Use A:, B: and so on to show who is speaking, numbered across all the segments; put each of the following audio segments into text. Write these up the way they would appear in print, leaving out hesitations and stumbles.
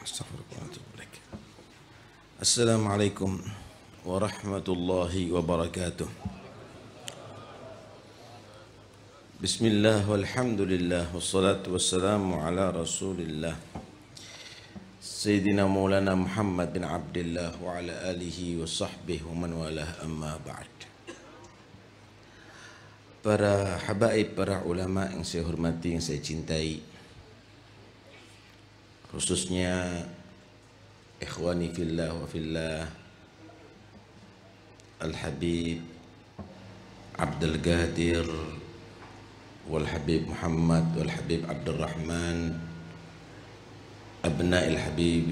A: Astagfirullahaladzim. Assalamualaikum warahmatullahi wabarakatuh. Bismillah walhamdulillah wassalatu wassalamu ala rasulillah Sayyidina Maulana Muhammad bin Abdullah wa ala alihi wa sahbihi wa man walah, amma ba'd. Para habaib, para ulama yang saya hormati, yang saya cintai, khususnya ikhwani fillah wa fillah Al-Habib Abdul Qadir wal Habib Muhammad wal Habib Abdul Rahman, abna al-Habib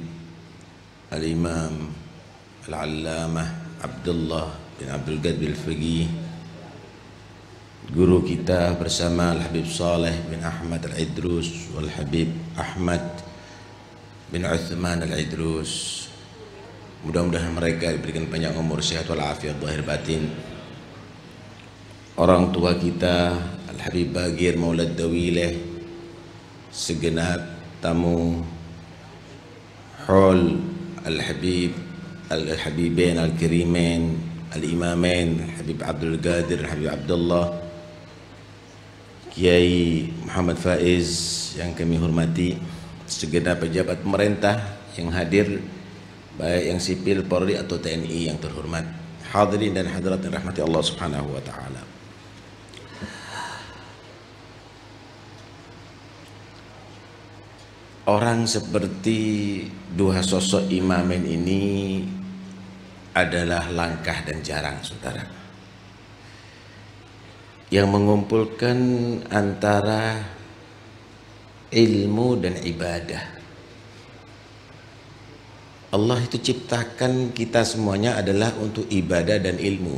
A: al-Imam al-Allamah Abdullah bin Abdul Qadir al-Faqih, guru kita bersama Al-Habib Saleh bin Ahmad al-Idrus wal Habib Ahmad bin Uthman al-Idrus. Mudah-mudahan mereka diberikan panjang umur, sehat walafiat zahir batin. Orang tua kita Al-Habib Bagir Maulad Dawileh, segenap tamu Hall Al-Habib Al-Habibain Al-Karimain Al-Imamain Al-Habib Abdul Qadir Al-Habib Abdullah, Kiai Muhammad Faiz yang kami hormati, segenap pejabat pemerintah yang hadir, baik yang sipil, Polri atau TNI yang terhormat, hadirin dan hadirat yang rahmati Allah Subhanahu wa taala. Orang seperti dua sosok imamin ini adalah langkah dan jarang, saudara, yang mengumpulkan antara ilmu dan ibadah. Allah itu ciptakan kita semuanya adalah untuk ibadah dan ilmu.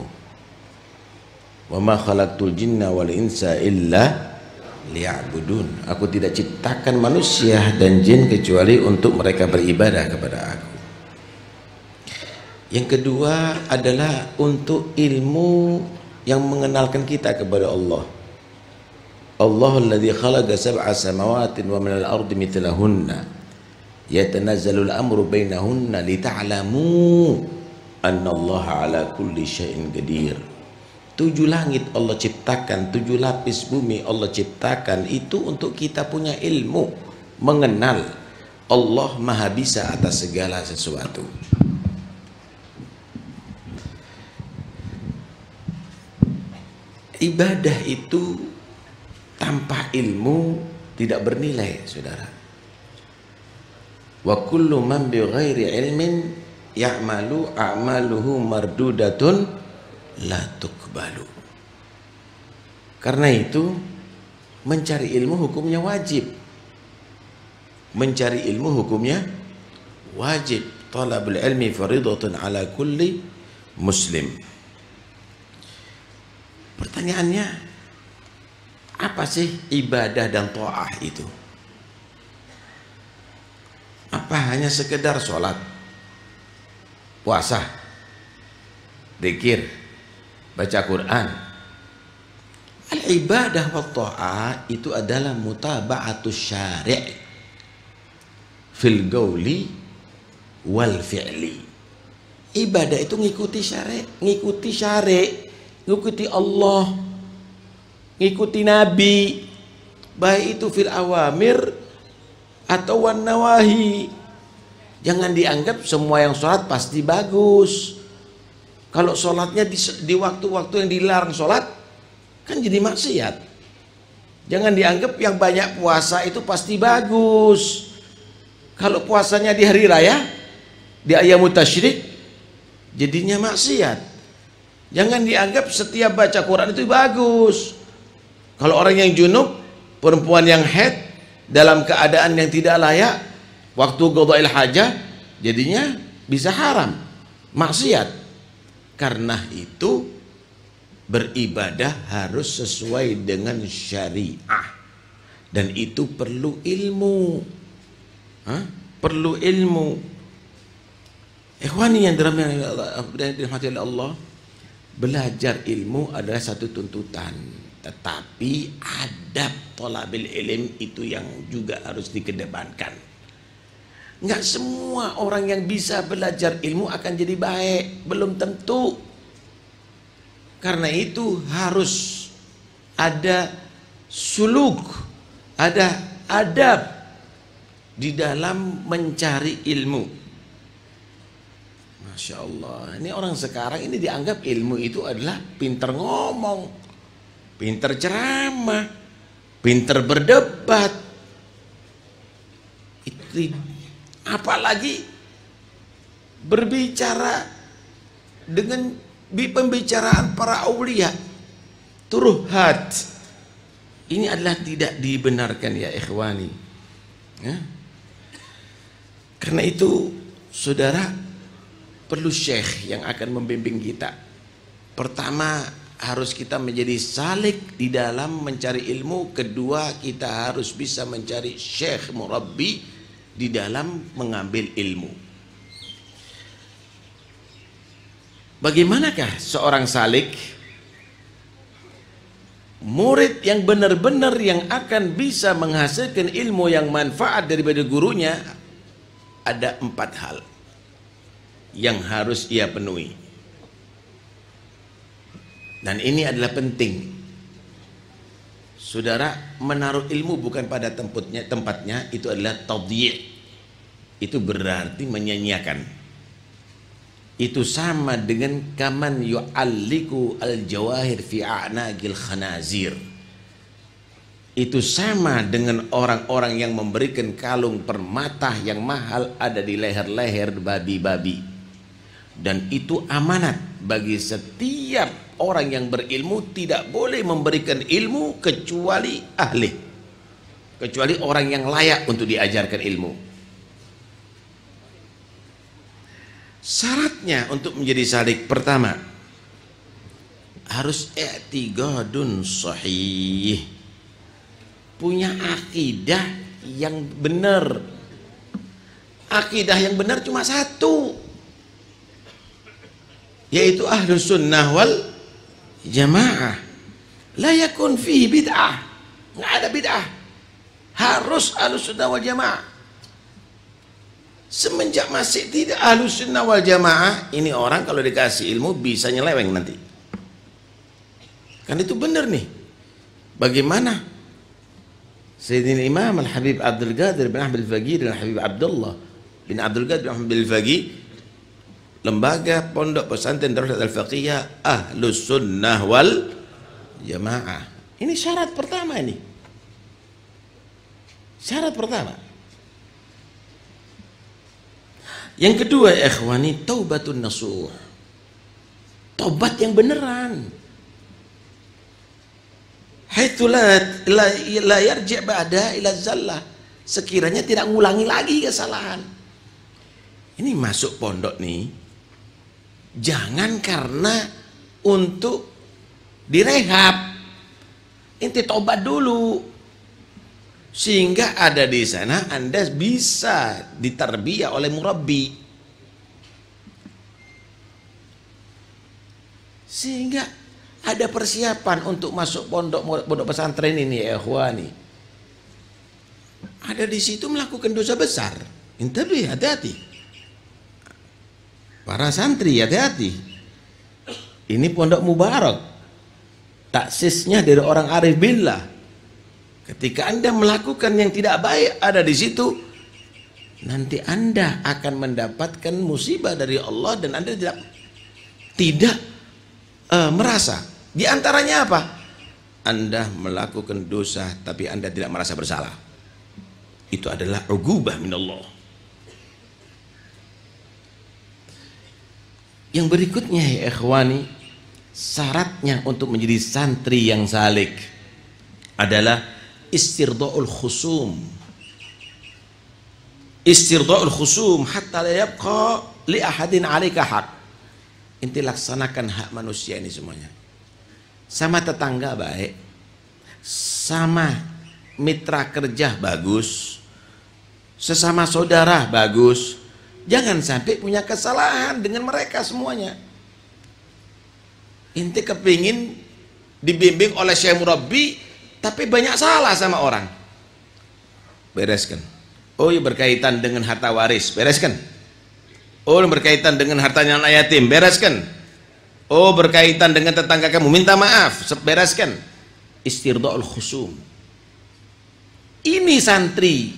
A: Wa ma khalaqtul jinna wal insa illa liya'budun. Aku tidak ciptakan manusia dan jin kecuali untuk mereka beribadah kepada aku. Yang kedua adalah untuk ilmu yang mengenalkan kita kepada Allah. Allahul ladzi khalaqa sab'a samawatin wa minal ardi mithlahunna yatanazzalul amru bainahunna lita'lamu annallaha ala kulli syai'in qadir. 7 langit Allah ciptakan, 7 lapis bumi Allah ciptakan, itu untuk kita punya ilmu, mengenal Allah maha bisa atas segala sesuatu. Ibadah itu tanpa ilmu tidak bernilai, saudara. Wa kullu man bi ghairi ilmin ya'malu a'maluhu mardudatun la tuqbalu. Karena itu mencari ilmu hukumnya wajib. Mencari ilmu hukumnya wajib. Talabul ilmi faridatun ala kulli muslim. Pertanyaannya, apa sih ibadah dan ta'ah itu? Apa hanya sekedar sholat, puasa, zikir, baca Quran? Al-ibadah wa ta'ah itu adalah mutaba'atus syari' fil qawli wal fi'li. Ibadah itu ngikuti syari', ngikuti Allah, ngikuti Nabi, baik itu fil awamir atau wan nawahi. Jangan dianggap semua yang sholat pasti bagus. Kalau sholatnya di waktu-waktu yang dilarang sholat, kan jadi maksiat. Jangan dianggap yang banyak puasa itu pasti bagus. Kalau puasanya di hari raya, di ayyamut tasyrik, jadinya maksiat. Jangan dianggap setiap baca Quran itu bagus. Kalau orang yang junub, perempuan yang haid, dalam keadaan yang tidak layak, waktu qada'il hajah, jadinya bisa haram, maksiat. Karena itu beribadah harus sesuai dengan syariah, dan itu perlu ilmu. Perlu ilmu. Ikhwani yang dirahmati Allah, belajar ilmu adalah satu tuntutan, tetapi adab thalabil ilm itu yang juga harus dikedepankan. Nggak semua orang yang bisa belajar ilmu akan jadi baik, belum tentu. Karena itu harus ada suluk, ada adab di dalam mencari ilmu. Masya Allah, ini orang sekarang ini dianggap ilmu itu adalah pinter ngomong, pinter ceramah, pinter berdebat. Itu, apalagi berbicara dengan pembicaraan para aulia, turuhat. Ini adalah tidak dibenarkan ya ikhwani. Ya. Karena itu saudara perlu syekh yang akan membimbing kita. Pertama harus kita menjadi salik di dalam mencari ilmu. Kedua kita harus bisa mencari syekh murabbi di dalam mengambil ilmu. Bagaimanakah seorang salik? Murid yang benar-benar yang akan bisa menghasilkan ilmu yang manfaat daripada gurunya, ada 4 hal yang harus ia penuhi. Dan ini adalah penting. Saudara, menaruh ilmu bukan pada tempatnya itu adalah tadyi'. Itu berarti menyanyiakan. Itu sama dengan kaman yu'alliku al-jawahir fi a'naqil khanazir. Itu sama dengan orang-orang yang memberikan kalung permata yang mahal ada di leher-leher babi-babi. Dan itu amanat bagi setiap orang yang berilmu, tidak boleh memberikan ilmu kecuali ahli, kecuali orang yang layak untuk diajarkan ilmu. Syaratnya untuk menjadi salik, pertama harus i'tiqadun sahih, punya akidah yang benar. Akidah yang benar cuma satu, yaitu ahlus sunnah wal jamaah. La yakun fihi bid'ah, nggak ada bid'ah, harus ahlus sunnah wal jamaah. Semenjak masih tidak ahlus sunnah wal jamaah, ini orang kalau dikasih ilmu bisa nyeleweng nanti. Kan itu benar nih. Bagaimana Sayyidina Imam Al-Habib Abdul Qadir bin Ahmad Al-Faqih dan Habib Abdullah bin Abdul Qadir bin Ahmad Al-Faqih, lembaga pondok pesantren Darul Al-Faqihah ahlus sunnah wal jamaah. Ini syarat pertama ini. Syarat pertama. Yang kedua ya ikhwani, taubatun nasuh. Tobat yang beneran. Haitsu la yarji' ba'da ila zallah. Sekiranya tidak ngulangi lagi kesalahan. Ini masuk pondok nih, jangan karena untuk direhab. Inti tobat dulu. Sehingga ada di sana Anda bisa ditarbiyah oleh murabbi. Sehingga ada persiapan untuk masuk pondok pesantren ini ya ikhwani. Ada di situ melakukan dosa besar. Intabi, hati-hati. Para santri hati-hati. Ini pondok mubarak. Taksisnya dari orang arif billah. Ketika Anda melakukan yang tidak baik ada di situ, nanti Anda akan mendapatkan musibah dari Allah dan Anda tidak merasa. Di antaranya apa? Anda melakukan dosa tapi Anda tidak merasa bersalah. Itu adalah ugubah minallah. Yang berikutnya ya ikhwani, syaratnya untuk menjadi santri yang salik adalah istirda'ul khusum. Istirda'ul khusum hatta la yabqa li ahadin 'alaika haq. Inti laksanakan hak manusia ini semuanya. Sama tetangga baik, sama mitra kerja bagus, sesama saudara bagus. Jangan sampai punya kesalahan dengan mereka semuanya. Inti kepingin dibimbing oleh syekh murabbi tapi banyak salah sama orang. Bereskan. Oh, yang berkaitan dengan harta waris, bereskan. Oh, yang berkaitan dengan hartanya anak yatim, bereskan. Oh, berkaitan dengan tetangga kamu, minta maaf, bereskan. Istirdaul khusum. Ini santri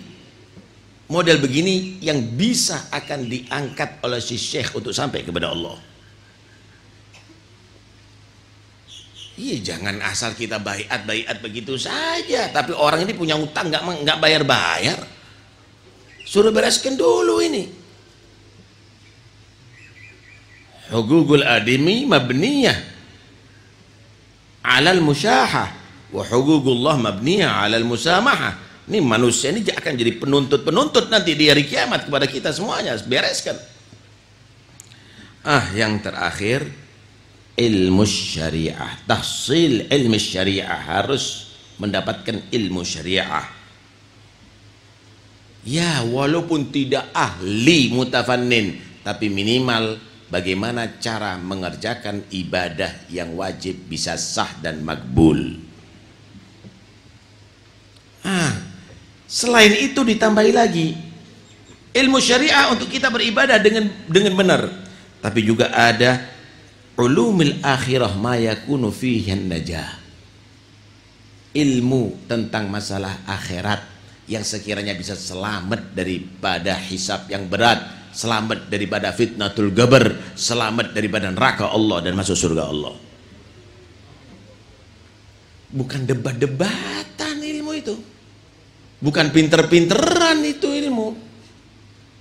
A: model begini yang bisa akan diangkat oleh si syekh untuk sampai kepada Allah. Iya, jangan asal kita baiat begitu saja. Tapi orang ini punya utang nggak bayar. Suruh bereskan dulu ini. Hugugul adimi mabniyah alal musyahah wa hugugullah mabniyah alal musamahah. Ini manusia ini akan jadi penuntut nanti di hari kiamat kepada kita semuanya. Bereskan. Yang terakhir, ilmu syariah. Tahsil ilmu syariah, harus mendapatkan ilmu syariah. Ya, walaupun tidak ahli mutafannin, tapi minimal bagaimana cara mengerjakan ibadah yang wajib bisa sah dan makbul. Selain itu ditambahi lagi ilmu syariah untuk kita beribadah dengan benar. Tapi juga ada ulumil akhirah ma yakunu fihi najah. Ilmu tentang masalah akhirat yang sekiranya bisa selamat daripada hisab yang berat, selamat daripada fitnatul gabar, selamat daripada neraka Allah dan masuk surga Allah. Bukan debat-debatan ilmu itu, bukan pinter-pinteran itu ilmu.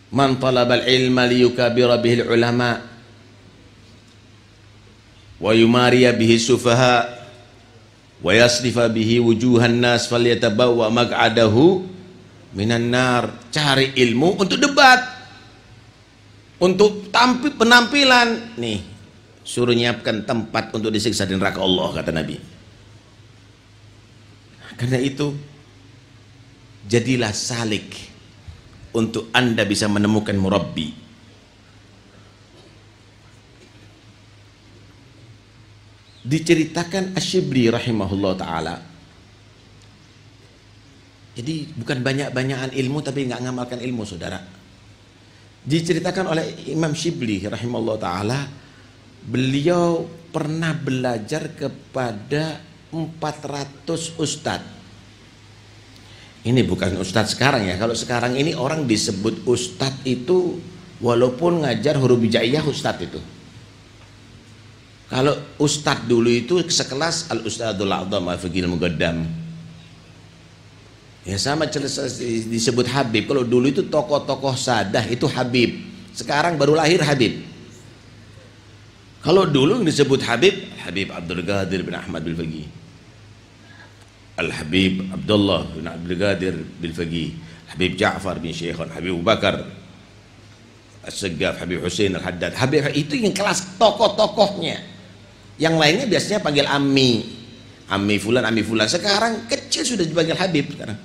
A: Man talabal ilma liyukabira bihil ulama wa yumariya bihi sufaha wa yasrifa bihi wujuhan nas falyatabawwa maq'adahu minan nar. Cari ilmu untuk debat, untuk penampilan. Nih, suruh nyiapkan tempat untuk disiksa di neraka Allah, kata Nabi. Karena itu, jadilah salik untuk Anda bisa menemukan murabbi. Diceritakan Asy-Syibli rahimahullah ta'ala. Jadi bukan banyak-banyakan ilmu tapi nggak ngamalkan ilmu, saudara. Diceritakan oleh Imam Syibli rahimahullah ta'ala, beliau pernah belajar kepada 400 ustadz. Ini bukan ustadz sekarang ya. Kalau sekarang ini orang disebut ustadz itu walaupun ngajar huruf hijaiyah ustadz itu. Kalau ustadz dulu itu sekelas al-ustadzul a'dham al-faqihul muqaddam. Ya sama disebut Habib. Kalau dulu itu tokoh-tokoh sadah itu Habib. Sekarang baru lahir Habib. Kalau dulu disebut Habib, Habib Abdul Qadir bin Ahmad bil Faqih, Al-Habib Abdullah bin Abdul Qadir bil Faqih, Habib Ja'far bin Syekhan, Habib Abu Bakar As-Saggaf, Habib Hussein Al-Haddad. Habib itu yang kelas tokoh-tokohnya. Yang lainnya biasanya panggil Ammi, Ammi fulan, Ammi fulan. Sekarang kecil sudah dipanggil Habib sekarang.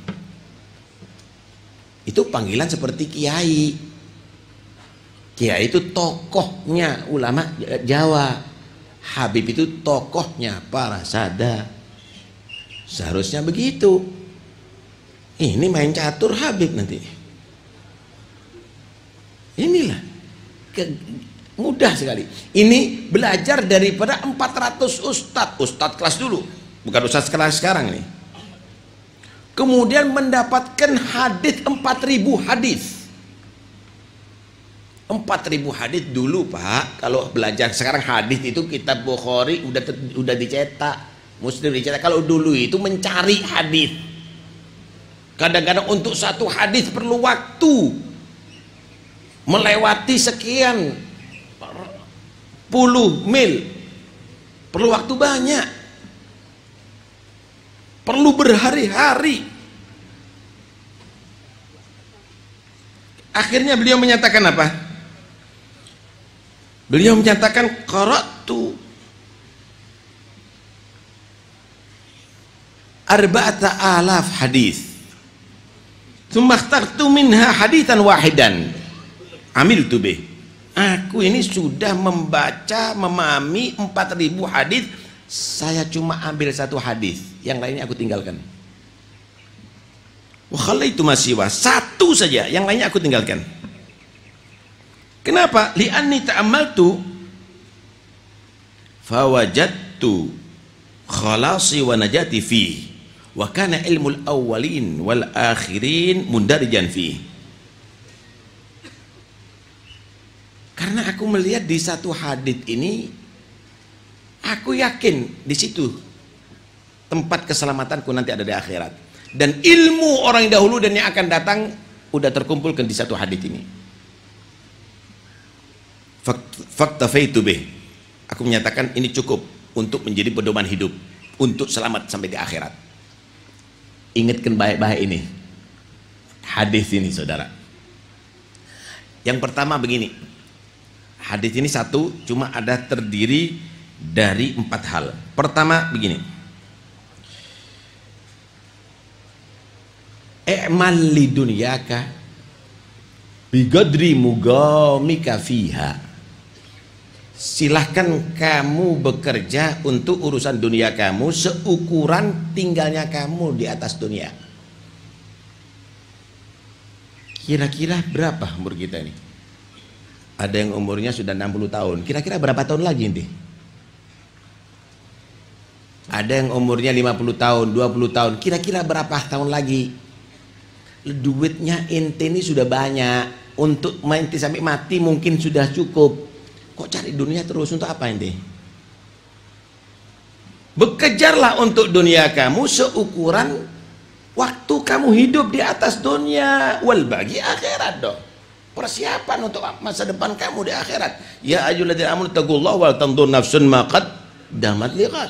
A: Itu panggilan seperti kiai. Kiai itu tokohnya ulama Jawa. Habib itu tokohnya para sada. Seharusnya begitu. Ini main catur Habib nanti. Inilah mudah sekali. Ini belajar daripada 400 ustadz. Ustadz kelas dulu, bukan ustadz kelas sekarang ini. Kemudian mendapatkan hadis 4.000 hadis. 4.000 hadis dulu, Pak. Kalau belajar sekarang hadis itu kitab Bukhari udah dicetak, Muslim dicetak. Kalau dulu itu mencari hadis. Kadang-kadang untuk satu hadis perlu waktu melewati sekian puluh mil, perlu waktu banyak, perlu berhari-hari. Akhirnya beliau menyatakan apa? Beliau menyatakan qara'tu arba'ata alaf hadis tsumma ikhtartu minha haditsan wahidan amiltu bih. Aku ini sudah memahami 4.000 hadis, saya cuma ambil satu hadis, yang lainnya aku tinggalkan. Wa khalaitu ma siwa, satu saja, yang lainnya aku tinggalkan. Kenapa? Li'anni ta'ammaltu fawajadtu khalasi wa najati fi wa kana ilmul awwalin wal akhirin mundarijan fi. Karena aku melihat di satu hadits ini, aku yakin di situ tempat keselamatanku nanti ada di akhirat. Dan ilmu orang yang dahulu dan yang akan datang udah terkumpulkan di satu hadits ini. Faktafaitu bih. Aku menyatakan ini cukup untuk menjadi pedoman hidup, untuk selamat sampai di akhirat. Ingatkan baik-baik ini, hadis ini saudara. Yang pertama begini, hadis ini satu, cuma ada terdiri dari 4 hal. Pertama begini, i'mal li dunyaka bigadri mugamika fiha. Silahkan kamu bekerja untuk urusan dunia kamu seukuran tinggalnya kamu di atas dunia. Kira-kira berapa umur kita ini? Ada yang umurnya sudah 60 tahun. Kira-kira berapa tahun lagi nanti? Ada yang umurnya 50 tahun, 20 tahun. Kira-kira berapa tahun lagi? Duitnya ente ini sudah banyak, untuk ente sampai mati mungkin sudah cukup. Kok cari dunia terus? Untuk apa ente? Bekerjalah untuk dunia kamu seukuran waktu kamu hidup di atas dunia. Wal bagi akhirat dong. Persiapan untuk masa depan kamu di akhirat. Ya ayyuhalladzina amanu taqullaha wal tanzur nafsun ma qaddamat liqad.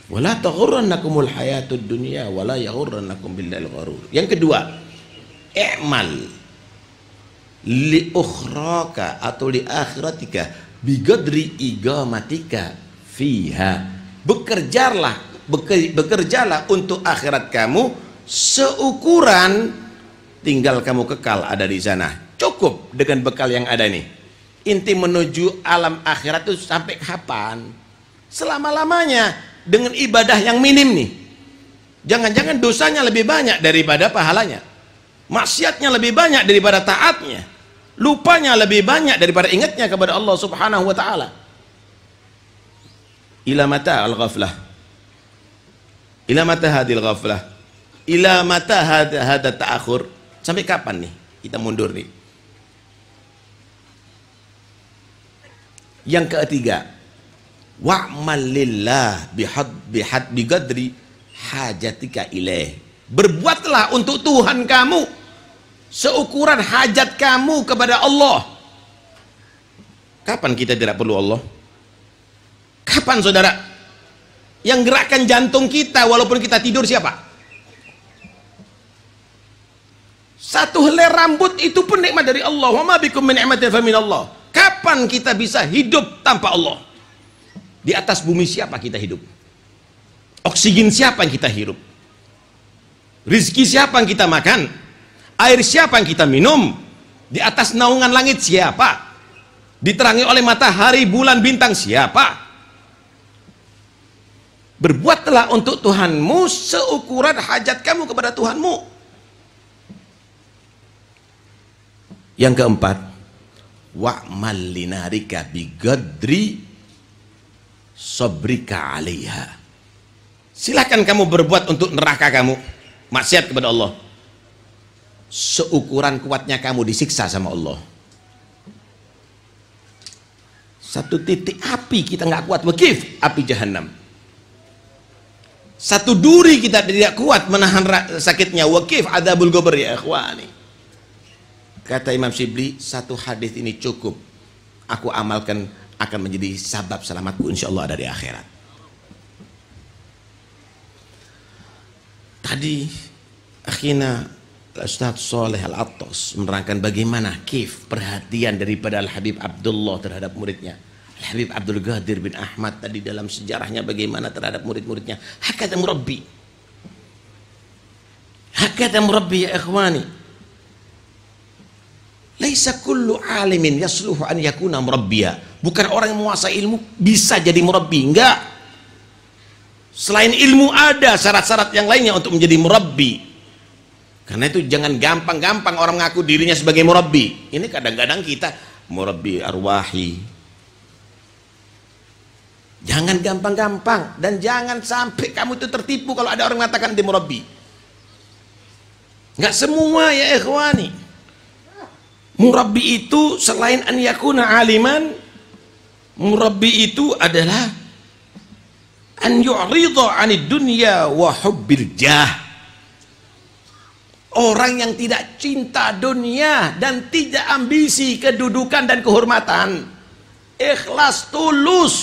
A: Wala taghurrannakumul hayatud dunya wala yaghurrannakum billahil gharur. Yang kedua, i'mal li ukhraka atau li akhiratika bigadri igamatika fiha. Bekerjalah untuk akhirat kamu seukuran tinggal kamu kekal ada di sana. Cukup dengan bekal yang ada nih. Inti menuju alam akhirat itu sampai kapan? Selama-lamanya. Dengan ibadah yang minim nih, jangan-jangan dosanya lebih banyak daripada pahalanya, maksiatnya lebih banyak daripada taatnya, lupanya lebih banyak daripada ingatnya kepada Allah subhanahu wa ta'ala. Ila mata al-ghaflah, ila mata hadil ghaflah, ila mata hada ta'akhur. Sampai kapan nih kita mundur nih? Yang ketiga, wa'mal lillah bigadri hajatika ilaih. Berbuatlah untuk Tuhan kamu seukuran hajat kamu kepada Allah. Kapan kita tidak perlu Allah? Kapan saudara? Yang gerakkan jantung kita walaupun kita tidur siapa? Satu helai rambut itu pun nikmat dari Allah. Wa ma bikum min ni'matin fa min Allah. Kapan kita bisa hidup tanpa Allah? Di atas bumi siapa kita hidup? Oksigen siapa yang kita hirup? Rizki siapa yang kita makan? Air siapa yang kita minum? Di atas naungan langit siapa? Diterangi oleh matahari, bulan, bintang siapa? Berbuatlah untuk Tuhanmu seukuran hajat kamu kepada Tuhanmu. Yang keempat, wa'mal linarika bigadri sabrika alaiha. Silakan kamu berbuat untuk neraka kamu, maksiat kepada Allah, seukuran kuatnya kamu disiksa sama Allah. Satu titik api kita nggak kuat, wakif api jahanam. Satu duri kita tidak kuat menahan sakitnya, wakif adzabul qabr ya ikhwani. Kata Imam Syibli, satu hadis ini cukup aku amalkan, akan menjadi sabab selamatku insyaallah ada di akhirat. Tadi akhina Ustaz Saleh Al-Attas menerangkan bagaimana kif perhatian daripada Al-Habib Abdullah terhadap muridnya. Al-Habib Abdul Qadir bin Ahmad tadi dalam sejarahnya bagaimana terhadap murid-muridnya. Hakadha murabbi. Hakadha murabbi ya ikhwani. Laisa kullu alimin yasluhu an yakuna murabbiya. Bukan orang yang menguasai ilmu bisa jadi murabbi, enggak. Selain ilmu ada syarat-syarat yang lainnya untuk menjadi murabbi. Karena itu jangan gampang-gampang orang mengaku dirinya sebagai murabbi. Ini kadang-kadang kita murabbi arwahi. Jangan gampang-gampang, dan jangan sampai kamu itu tertipu kalau ada orang mengatakan dia murabbi. Enggak semua ya ikhwani. Murabbi itu selain an yakuna aliman, murabbi itu adalah an yu'ridha 'anid dunya wa hubbil jah. Orang yang tidak cinta dunia dan tidak ambisi kedudukan dan kehormatan, ikhlas tulus,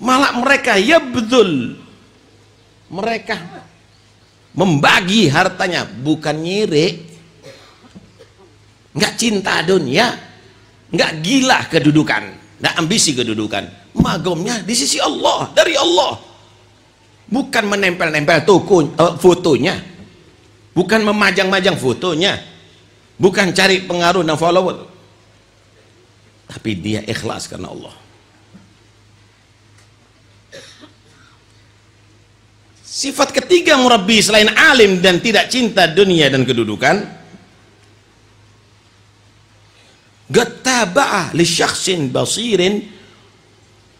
A: malah mereka yabdzul, mereka membagi hartanya, bukan nyirik, nggak cinta dunia, nggak gila kedudukan, nggak ambisi kedudukan. Magomnya di sisi Allah, dari Allah, bukan menempel-nempel fotonya, bukan memajang-majang fotonya, bukan cari pengaruh dan follower, tapi dia ikhlas karena Allah. Sifat ketiga murabbi selain alim dan tidak cinta dunia dan kedudukan, gattaba'ah li syakhsin basirin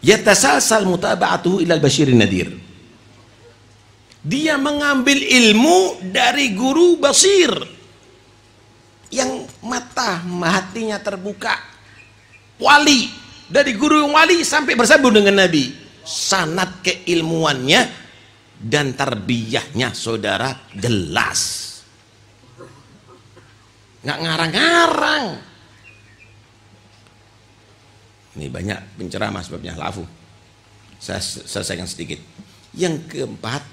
A: yatasalsal mutaba'atuhu ilal basyirin nadir. Dia mengambil ilmu dari guru basir yang hatinya terbuka, wali, dari guru yang wali sampai bersambung dengan Nabi. Sanad keilmuannya dan tarbiyahnya saudara jelas, nggak ngarang-ngarang. Ini banyak penceramah sebabnya lafu. Saya selesaikan sedikit. Yang keempat,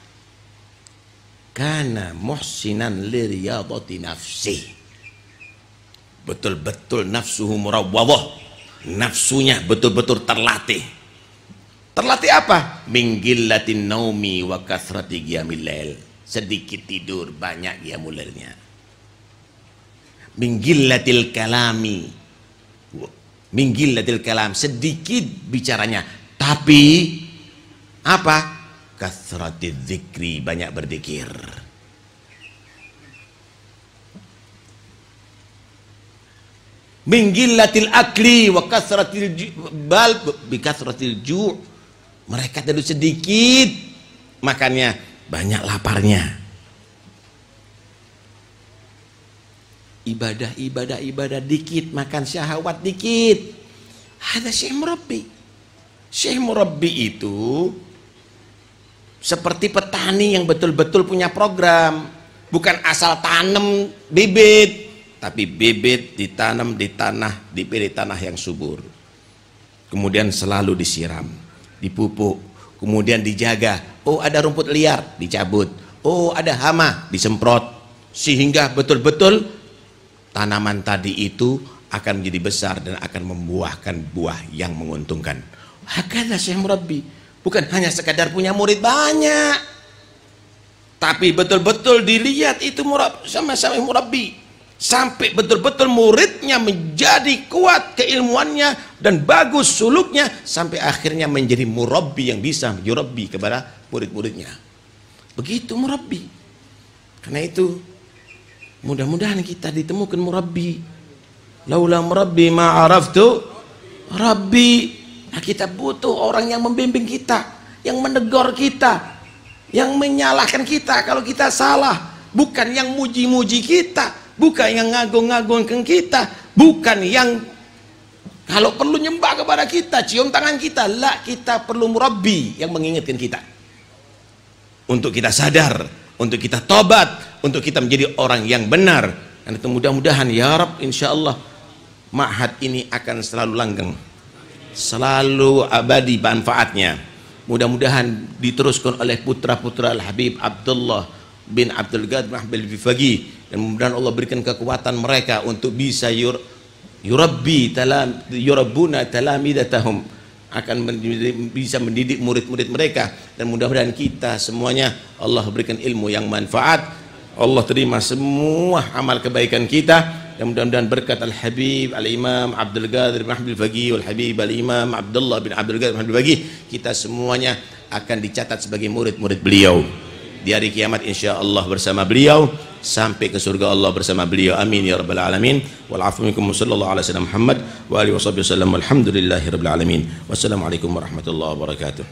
A: kana muhsinan liriyadati nafsi. Betul-betul nafsuhu murawwadah. Nafsunya betul-betul terlatih. Terlatih apa? Min gillatin naumi wa kathrati qiyamil lail. Sedikit tidur, banyak qiyamul lailnya. Min gillatil kalami, minggilatil kalam, sedikit bicaranya, tapi apa? Kathratidz dzikri, banyak berzikir. Minggilatil akli wa kathratil bal bi kathratil ju'. Mereka tidur sedikit makannya, banyak laparnya. Ibadah dikit, makan syahwat dikit. Ada syekh murabbi. Syekh murabbi itu seperti petani yang betul-betul punya program, bukan asal tanam bibit, tapi bibit ditanam di tanah, dipilih tanah yang subur, kemudian selalu disiram, dipupuk, kemudian dijaga. Oh ada rumput liar, dicabut. Oh ada hama, disemprot, sehingga betul-betul tanaman tadi itu akan menjadi besar dan akan membuahkan buah yang menguntungkan. Hakala syekh murabbi, bukan hanya sekadar punya murid banyak, tapi betul-betul dilihat itu sama-sama murabbi, sampai betul-betul muridnya menjadi kuat keilmuannya dan bagus suluknya, sampai akhirnya menjadi murabbi yang bisa yurabbi kepada murid-muridnya. Begitu murabbi. Karena itu mudah-mudahan kita ditemukan murabbi. Laula murabbi ma araftu rabbi. Nah, kita butuh orang yang membimbing kita, yang menegur kita, yang menyalahkan kita kalau kita salah, bukan yang muji-muji kita, bukan yang ngagung-ngagungkan kita, bukan yang kalau perlu nyembah kepada kita, cium tangan kita. Lah, kita perlu murabbi yang mengingatkan kita untuk kita sadar, untuk kita tobat, untuk kita menjadi orang yang benar. Dan itu mudah-mudahan ya Rabb, insyaallah ma'had ini akan selalu langgeng, selalu abadi manfaatnya. Mudah-mudahan diteruskan oleh putra-putra Al-Habib Abdullah bin Abdul Qadir Mahbil Bifagi, dan mudah-mudahan Allah berikan kekuatan mereka untuk bisa yurabbuna talamidatahum, akan bisa mendidik murid-murid mereka. Dan mudah-mudahan kita semuanya Allah berikan ilmu yang manfaat, Allah terima semua amal kebaikan kita, dan mudah-mudahan berkat Al-Habib Al-Imam Abdul Qadir bin Mahbil Faqih wal Habib Al-Imam Abdullah bin Abdul Qadir bin Mahbil Faqih, kita semuanya akan dicatat sebagai murid-murid beliau. Di hari kiamat insya Allah bersama beliau, sampai ke surga Allah bersama beliau. Amin ya rabbal alamin. Wal afu minkum sallallahu alaihi wasallam Muhammad wa alihi wasallam. Walhamdulillahi rabbil alamin. Wassalamualaikum warahmatullahi wabarakatuh.